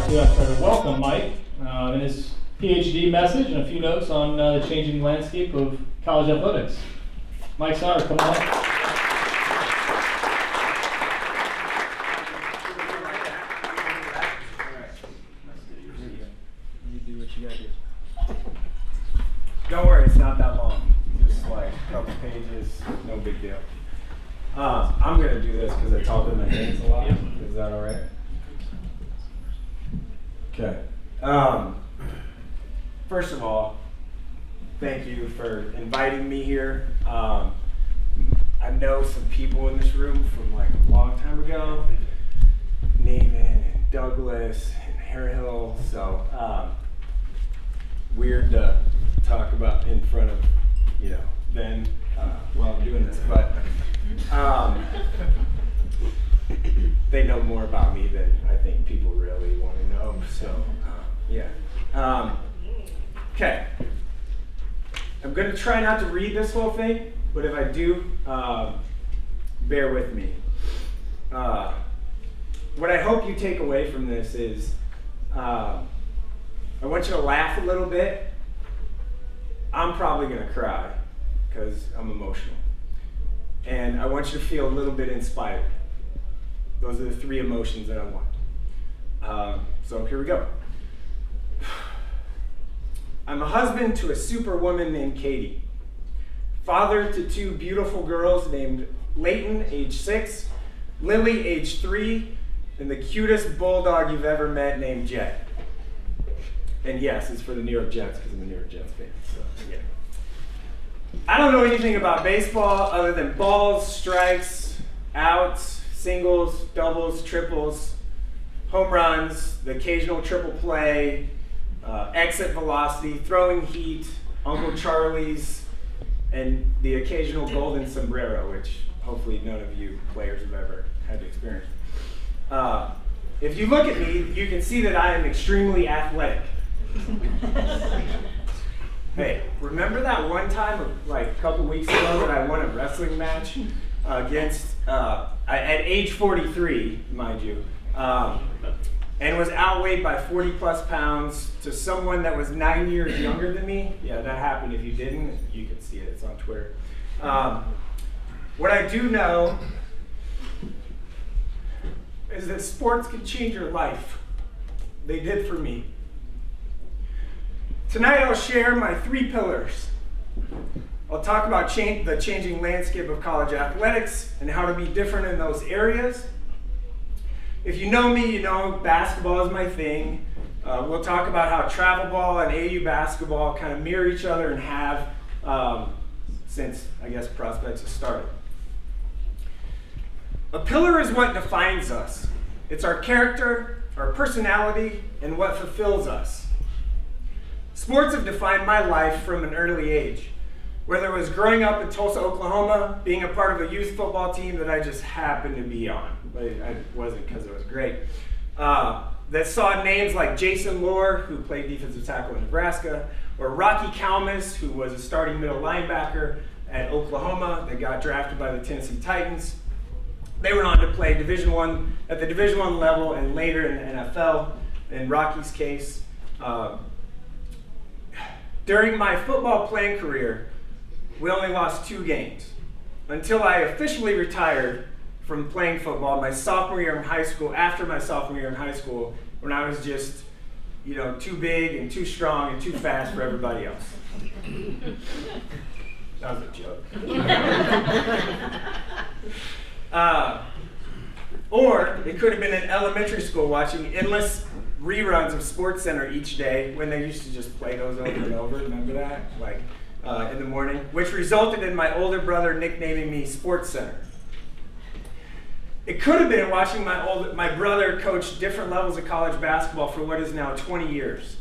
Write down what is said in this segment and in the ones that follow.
to welcome Mike and his PhD message and a few notes on the changing landscape of college athletics. Mike Sautter, come on. You do what you gotta do. Don't worry, it's not that long. Just like a couple pages, no big deal. I'm gonna do this because I talk with my hands a lot. Is that all right? Okay. First of all, thank you for inviting me here. I know some people in this room from like a long time ago, Nathan and Douglas and Harehill. So weird to talk about in front of them while I'm doing this, but they know more about me than I think people really want to know. So yeah. Okay. I'm going to try not to read this whole thing, but if I do, bear with me. What I hope you take away from this is I want you to laugh a little bit. I'm probably going to cry because I'm emotional. And I want you to feel a little bit inspired. Those are the three emotions that I want. So here we go. I'm a husband to a superwoman named Katie. Father to two beautiful girls named Layton, age 6, Lily, age 3, and the cutest bulldog you've ever met named Jet. And yes, it's for the New York Jets because I'm a New York Jets fan. So yeah. I don't know anything about baseball other than balls, strikes, outs, singles, doubles, triples, home runs, the occasional triple play, exit velocity, throwing heat, Uncle Charlie's, and the occasional golden sombrero, which hopefully none of you players have ever had to experience. If you look at me, you can see that I am extremely athletic. Hey, remember that one time, like a couple weeks ago, that I won a wrestling match against, at age 43, mind you, and was outweighed by 40 plus pounds to someone that was 9 years younger than me? Yeah, that happened. If you didn't, you can see it. It's on Twitter. What I do know is that sports can change your life. They did for me. Tonight I'll share my 3 pillars. I'll talk about the changing landscape of college athletics and how to be different in those areas. If you know me, you know basketball is my thing. We'll talk about how travel ball and AU basketball kind of mirror each other and have since, I guess, Prospects has started. A pillar is what defines us. It's our character, our personality, and what fulfills us. Sports have defined my life from an early age. Whether it was growing up in Tulsa, Oklahoma, being a part of a youth football team that I just happened to be on, but I wasn't because it was great, that saw names like Jason Lohr, who played defensive tackle in Nebraska, or Rocky Kalmus, who was a starting middle linebacker at Oklahoma that got drafted by the Tennessee Titans. They went on to play Division I at the Division I level and later in the NFL. In Rocky's case, during my football playing career, we only lost 2 games until I officially retired from playing football my sophomore year in high school, after my sophomore year in high school, when I was just, too big and too strong and too fast for everybody else. That was a joke. Or it could have been in elementary school watching endless reruns of SportsCenter each day when they used to just play those over and over. Remember that? In the morning, which resulted in my older brother nicknaming me SportsCenter. It could have been watching my brother coach different levels of college basketball for what is now 20 years.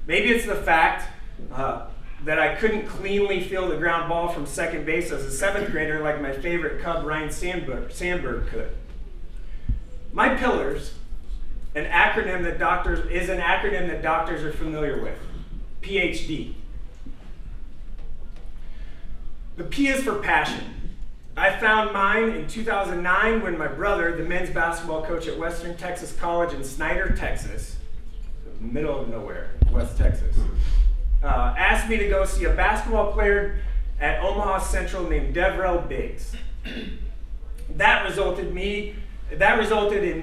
Maybe it's the fact that I couldn't cleanly field a ground ball from second base as a 7th grader like my favorite Cub Ryan Sandberg could. My pillars, an acronym that doctors are familiar with, PhD. The P is for passion. I found mine in 2009 when my brother, the men's basketball coach at Western Texas College in Snyder, Texas, middle of nowhere, West Texas. Asked me to go see a basketball player at Omaha Central named Devrel Biggs. That resulted in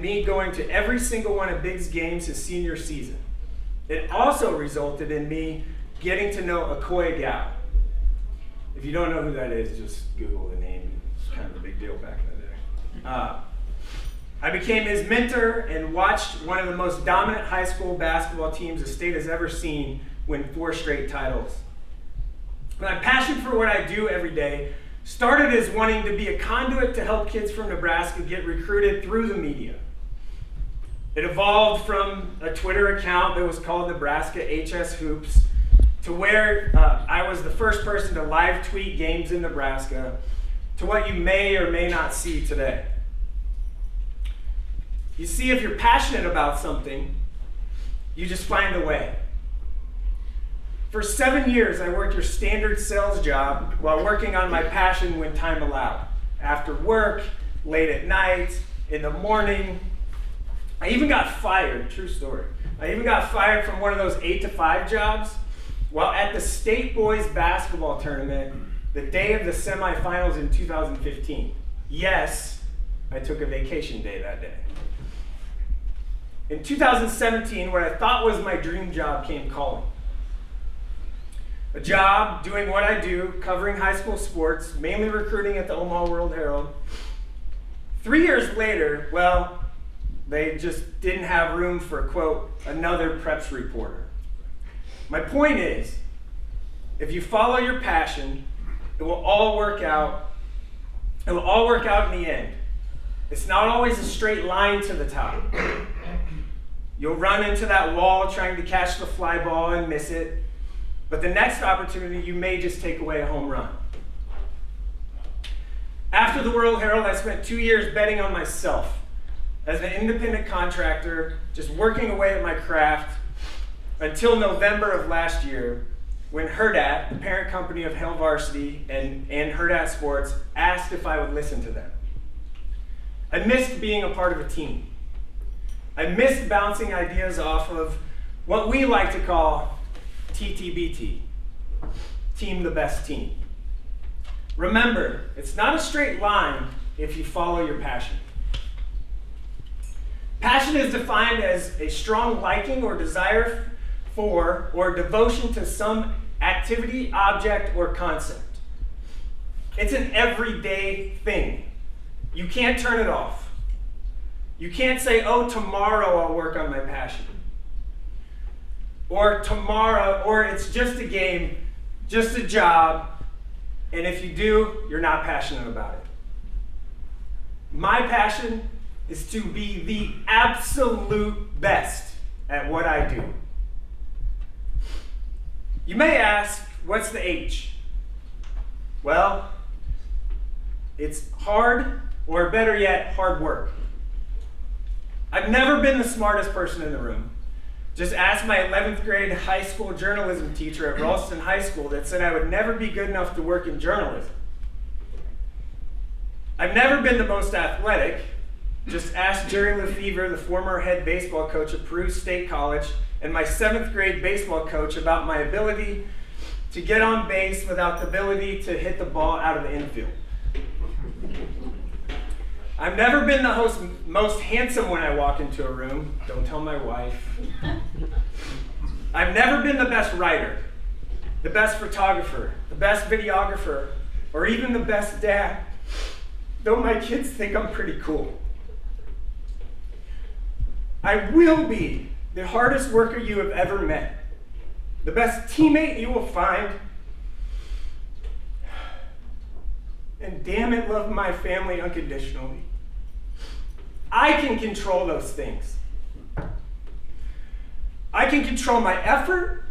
me going to every single one of Biggs' games his senior season. It also resulted in me getting to know Akoya Gao. If you don't know who that is, just Google the name. It's kind of a big deal back in the day. I became his mentor and watched one of the most dominant high school basketball teams the state has ever seen win 4 straight titles. My passion for what I do every day started as wanting to be a conduit to help kids from Nebraska get recruited through the media. It evolved from a Twitter account that was called Nebraska HS Hoops to where I was the first person to live tweet games in Nebraska to what you may or may not see today. You see, if you're passionate about something, you just find a way. For 7 years, I worked your standard sales job while working on my passion when time allowed. After work, late at night, in the morning. I even got fired, true story. I even got fired from one of those 8 to 5 jobs while at the state boys basketball tournament the day of the semifinals in 2015. Yes, I took a vacation day that day. In 2017, what I thought was my dream job came calling. A job doing what I do, covering high school sports, mainly recruiting at the Omaha World Herald. 3 years later, well, they just didn't have room for, quote, another preps reporter. My point is, if you follow your passion, it will all work out. It will all work out in the end. It's not always a straight line to the top. You'll run into that wall trying to catch the fly ball and miss it. But the next opportunity, you may just take away a home run. After the World Herald, I spent 2 years betting on myself as an independent contractor, just working away at my craft until November of last year, when Hurrdat, the parent company of Hail Varsity and Hurrdat Sports, asked if I would listen to them. I missed being a part of a team. I missed bouncing ideas off of what we like to call TTBT, Team the Best Team. Remember, it's not a straight line if you follow your passion. Passion is defined as a strong liking or desire for or devotion to some activity, object, or concept. It's an everyday thing. You can't turn it off. You can't say, oh, tomorrow I'll work on my passion. Or tomorrow, or it's just a game, just a job, and if you do, you're not passionate about it. My passion is to be the absolute best at what I do. You may ask, what's the H? Well, it's hard, or better yet, hard work. I've never been the smartest person in the room. Just ask my 11th grade high school journalism teacher at Ralston High School that said I would never be good enough to work in journalism. I've never been the most athletic. Just ask Jerry Lefevre, the former head baseball coach at Peru State College, and my 7th grade baseball coach about my ability to get on base without the ability to hit the ball out of the infield. I've never been the most handsome when I walk into a room. Don't tell my wife. I've never been the best writer, the best photographer, the best videographer, or even the best dad, though my kids think I'm pretty cool. I will be the hardest worker you have ever met, the best teammate you will find, and damn it, love my family unconditionally. I can control those things. I can control my effort.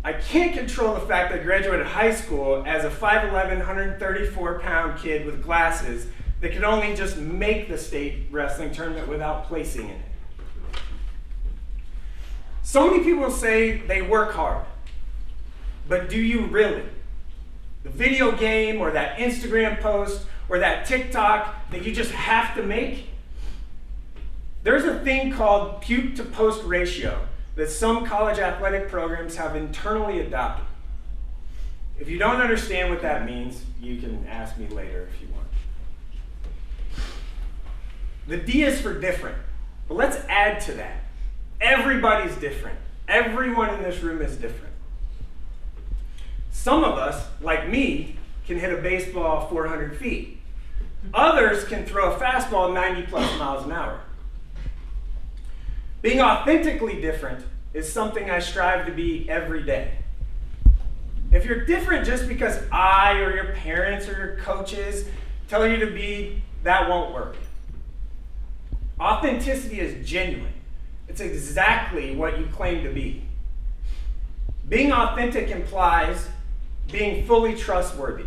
I can't control the fact that I graduated high school as a 5'11", 134-pound kid with glasses that could only just make the state wrestling tournament without placing in it. So many people say they work hard, but do you really? The video game or that Instagram post or that TikTok that you just have to make? There's a thing called puke to post ratio that some college athletic programs have internally adopted. If you don't understand what that means, you can ask me later if you want. The D is for different, but let's add to that. Everybody's different. Everyone in this room is different. Some of us, like me, can hit a baseball 400 feet. Others can throw a fastball 90 plus miles an hour. Being authentically different is something I strive to be every day. If you're different just because I or your parents or your coaches tell you to be, that won't work. Authenticity is genuine. It's exactly what you claim to be. Being authentic implies being fully trustworthy.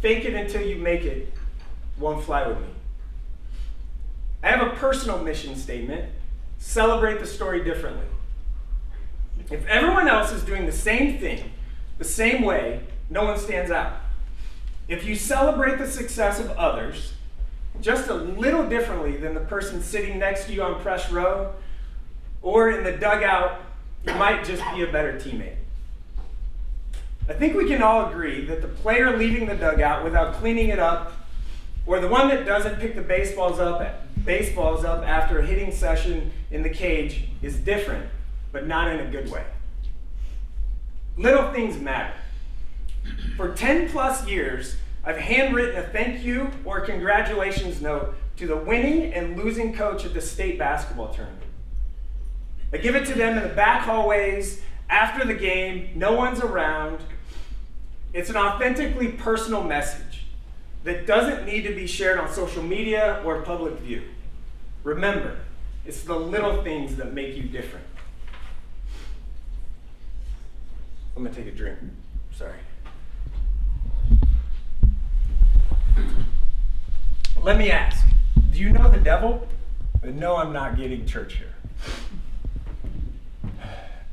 Fake it until you make it won't fly with me. I have a personal mission statement: celebrate the story differently. If everyone else is doing the same thing, the same way, no one stands out. If you celebrate the success of others just a little differently than the person sitting next to you on press row or in the dugout, you might just be a better teammate. I think we can all agree that the player leaving the dugout without cleaning it up, or the one that doesn't pick the baseballs up after a hitting session in the cage, is different, but not in a good way. Little things matter. For 10 plus years, I've handwritten a thank you or congratulations note to the winning and losing coach at the state basketball tournament. I give it to them in the back hallways after the game. No one's around. It's an authentically personal message that doesn't need to be shared on social media or public view. Remember, it's the little things that make you different. I'm gonna take a drink. Sorry. Let me ask, do you know the devil? No, I'm not getting church here.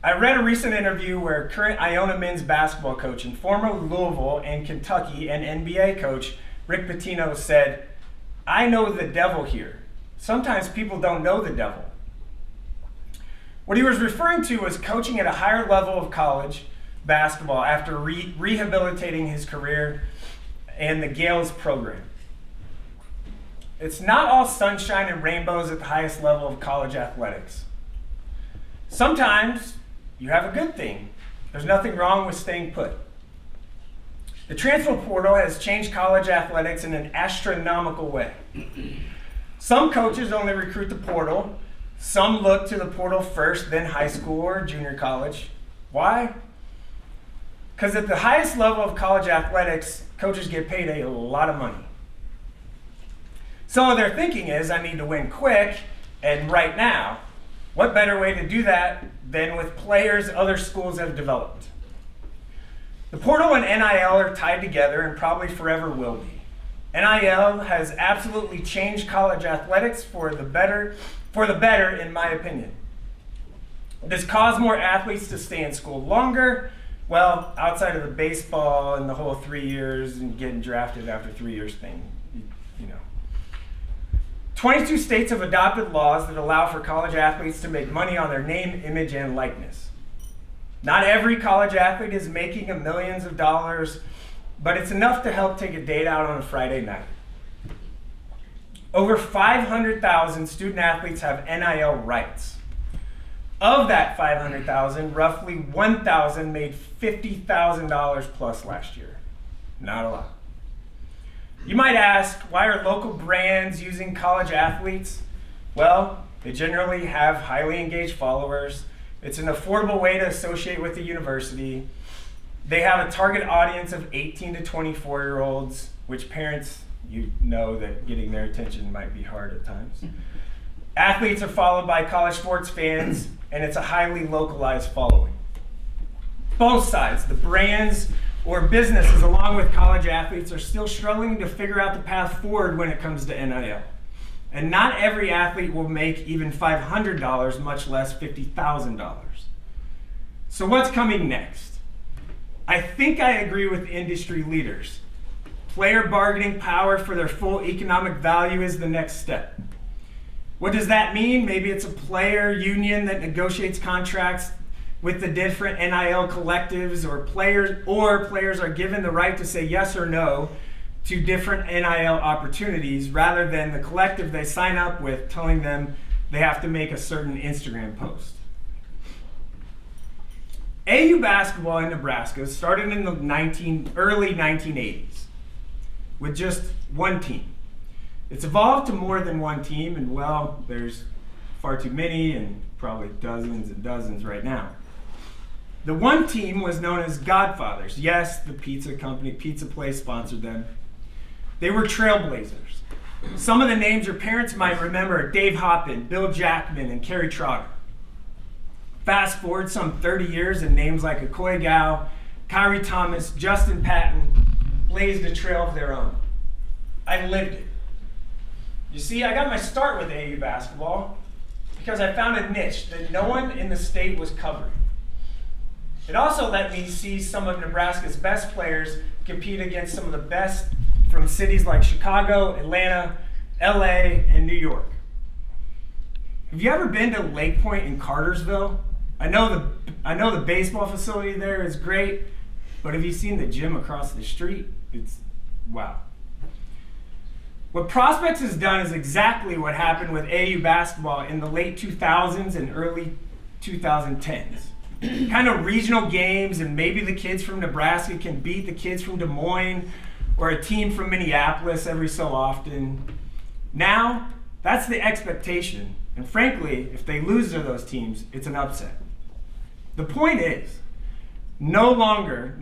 I read a recent interview where current Iona men's basketball coach and former Louisville and Kentucky and NBA coach Rick Pitino said, "I know the devil here. Sometimes people don't know the devil." What he was referring to was coaching at a higher level of college basketball after rehabilitating his career and the Gales program. It's not all sunshine and rainbows at the highest level of college athletics. Sometimes you have a good thing. There's nothing wrong with staying put. The transfer portal has changed college athletics in an astronomical way. Some coaches only recruit the portal. Some look to the portal first, then high school or junior college. Why? Because at the highest level of college athletics, coaches get paid a lot of money. Some of their thinking is, I need to win quick and right now. What better way to do that than with players other schools have developed? The portal and NIL are tied together and probably forever will be. NIL has absolutely changed college athletics for the better, in my opinion. It has caused more athletes to stay in school longer, well, outside of the baseball and the whole 3 years and getting drafted after 3 years thing, you know. 22 states have adopted laws that allow for college athletes to make money on their name, image, and likeness. Not every college athlete is making millions of dollars, but it's enough to help take a date out on a Friday night. Over 500,000 student athletes have NIL rights. Of that 500,000, roughly 1,000 made $50,000 plus last year. Not a lot. You might ask, why are local brands using college athletes? Well, they generally have highly engaged followers. It's an affordable way to associate with the university. They have a target audience of 18 to 24-year-olds, which parents, you know that getting their attention might be hard at times. Athletes are followed by college sports fans, and it's a highly localized following. Both sides, the brands or businesses along with college athletes, are still struggling to figure out the path forward when it comes to NIL. And not every athlete will make even $500, much less $50,000. So what's coming next? I think I agree with industry leaders. Player bargaining power for their full economic value is the next step. What does that mean? Maybe it's a player union that negotiates contracts with the different NIL collectives, or players are given the right to say yes or no to different NIL opportunities, rather than the collective they sign up with telling them they have to make a certain Instagram post. AU basketball in Nebraska started in the early 1980s with just one team. It's evolved to more than one team, and well, there's far too many, and probably dozens and dozens right now. The one team was known as Godfathers. Yes, the pizza company, pizza place, sponsored them. They were trailblazers. Some of the names your parents might remember are Dave Hoppin, Bill Jackman, and Kerry Trotter. Fast forward some 30 years, and names like Akoy Gao, Kyrie Thomas, Justin Patton blazed a trail of their own. I lived it. You see, I got my start with AU basketball because I found a niche that no one in the state was covering. It also let me see some of Nebraska's best players compete against some of the best from cities like Chicago, Atlanta, LA, and New York. Have you ever been to Lake Point in Cartersville? I know the baseball facility there is great, but have you seen the gym across the street? It's wow. What Prospects has done is exactly what happened with AU basketball in the late 2000s and early 2010s. Kind of regional games, and maybe the kids from Nebraska can beat the kids from Des Moines or a team from Minneapolis every so often. Now, that's the expectation. And frankly, if they lose to those teams, it's an upset. The point is, no longer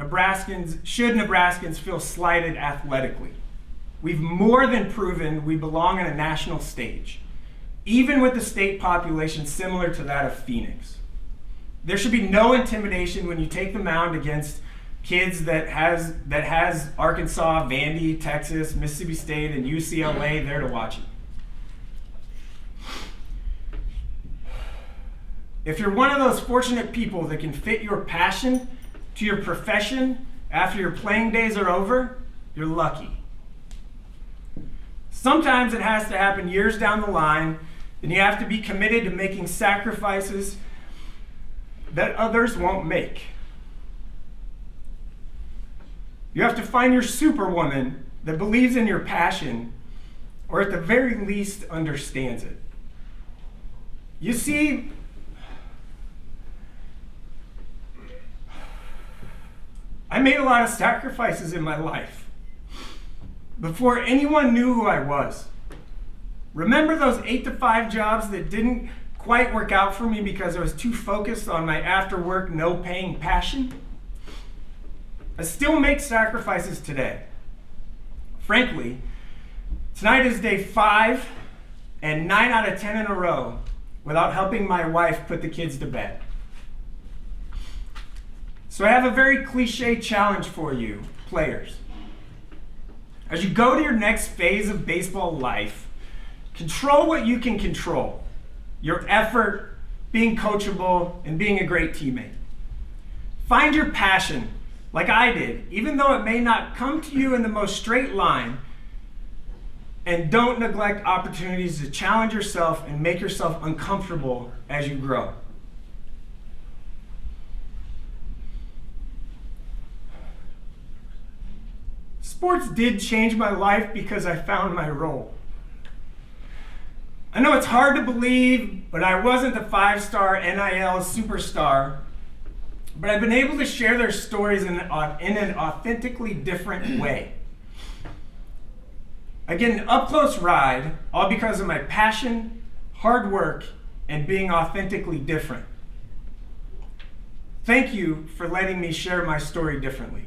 should Nebraskans feel slighted athletically. We've more than proven we belong on a national stage, even with a state population similar to that of Phoenix. There should be no intimidation when you take the mound against kids that has Arkansas, Vandy, Texas, Mississippi State, and UCLA there to watch it. If you're one of those fortunate people that can fit your passion to your profession after your playing days are over, you're lucky. Sometimes it has to happen years down the line, and you have to be committed to making sacrifices that others won't make. You have to find your superwoman that believes in your passion, or at the very least understands it. You see, I made a lot of sacrifices in my life before anyone knew who I was. Remember those 8-to-5 jobs that didn't quite work out for me because I was too focused on my after-work, no-paying passion? I still make sacrifices today. Frankly, tonight is day 5 and 9 out of 10 in a row without helping my wife put the kids to bed. So I have a very cliche challenge for you, players. As you go to your next phase of baseball life, control what you can control. Your effort, being coachable, and being a great teammate. Find your passion, like I did, even though it may not come to you in the most straight line, and don't neglect opportunities to challenge yourself and make yourself uncomfortable as you grow. Sports did change my life because I found my role. I know it's hard to believe, but I wasn't the 5-star NIL superstar, but I've been able to share their stories in an authentically different way. I get an up-close ride, all because of my passion, hard work, and being authentically different. Thank you for letting me share my story differently.